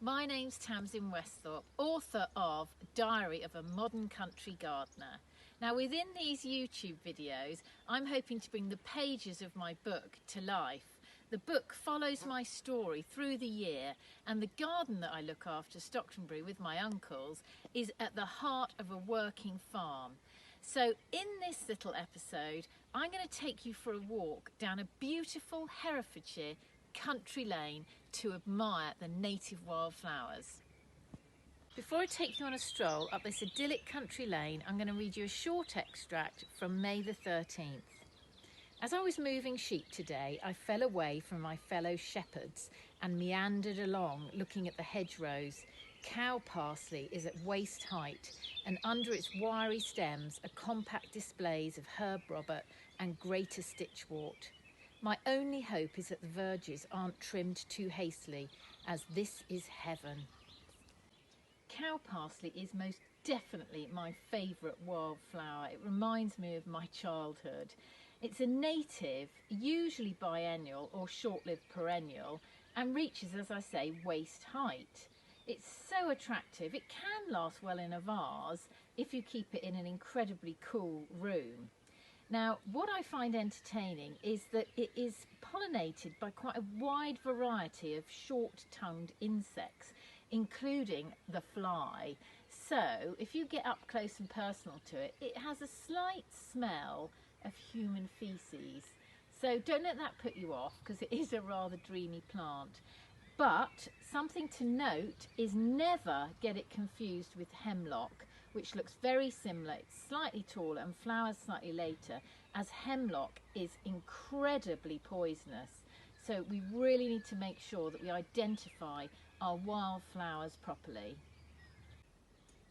My name's Tamsin Westhorpe, author of Diary of a Modern Country Gardener. Now within these YouTube videos, I'm hoping to bring the pages of my book to life. The book follows my story through the year, and the garden that I look after, Stocktonbury, with my uncles, is at the heart of a working farm. So in this little episode, I'm going to take you for a walk down a beautiful Herefordshire country lane to admire the native wildflowers. Before I take you on a stroll up this idyllic country lane, I'm going to read you a short extract from May the 13th. As I was moving sheep today, I fell away from my fellow shepherds and meandered along looking at the hedgerows. Cow parsley is at waist height, and under its wiry stems are compact displays of herb robert and greater stitchwort. My only hope is that the verges aren't trimmed too hastily, as this is heaven. Cow parsley is most definitely my favourite wildflower. It reminds me of my childhood. It's a native, usually biennial or short-lived perennial, and reaches, as I say, waist height. It's so attractive. It can last well in a vase if you keep it in an incredibly cool room. Now, what I find entertaining is that it is pollinated by quite a wide variety of short-tongued insects, including the fly. So, if you get up close and personal to it, it has a slight smell of human feces. So don't let that put you off, because it is a rather dreamy plant. But something to note is never get it confused with hemlock, which looks very similar. It's slightly taller and flowers slightly later, as hemlock is incredibly poisonous. So we really need to make sure that we identify our wildflowers properly.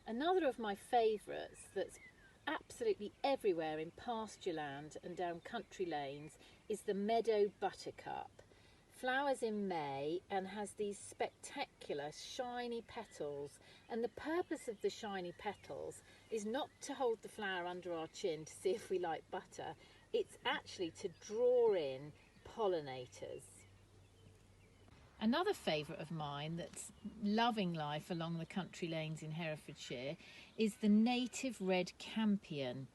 Another of my favourites that's absolutely everywhere in pasture land and down country lanes is the meadow buttercup. Flowers in May and has these spectacular shiny petals, and the purpose of the shiny petals is not to hold the flower under our chin to see if we like butter. It's actually to draw in pollinators. Another favourite of mine that's loving life along the country lanes in Herefordshire is the native red campion.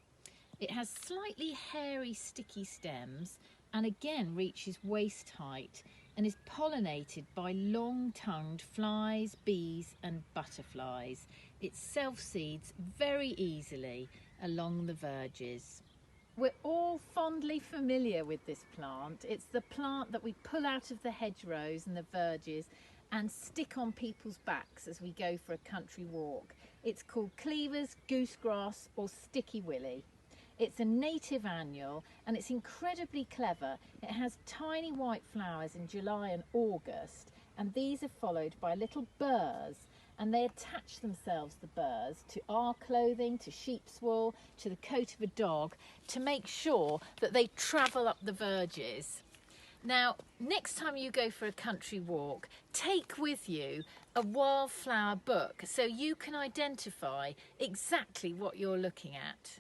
It has slightly hairy, sticky stems and again reaches waist height and is pollinated by long-tongued flies, bees and butterflies. It self-seeds very easily along the verges. We're all fondly familiar with this plant. It's the plant that we pull out of the hedgerows and the verges and stick on people's backs as we go for a country walk. It's called cleavers, goosegrass or sticky willy. It's a native annual and it's incredibly clever. It has tiny white flowers in July and August, and these are followed by little burrs, and they attach themselves, the burrs, to our clothing, to sheep's wool, to the coat of a dog, to make sure that they travel up the verges. Now, next time you go for a country walk, take with you a wildflower book so you can identify exactly what you're looking at.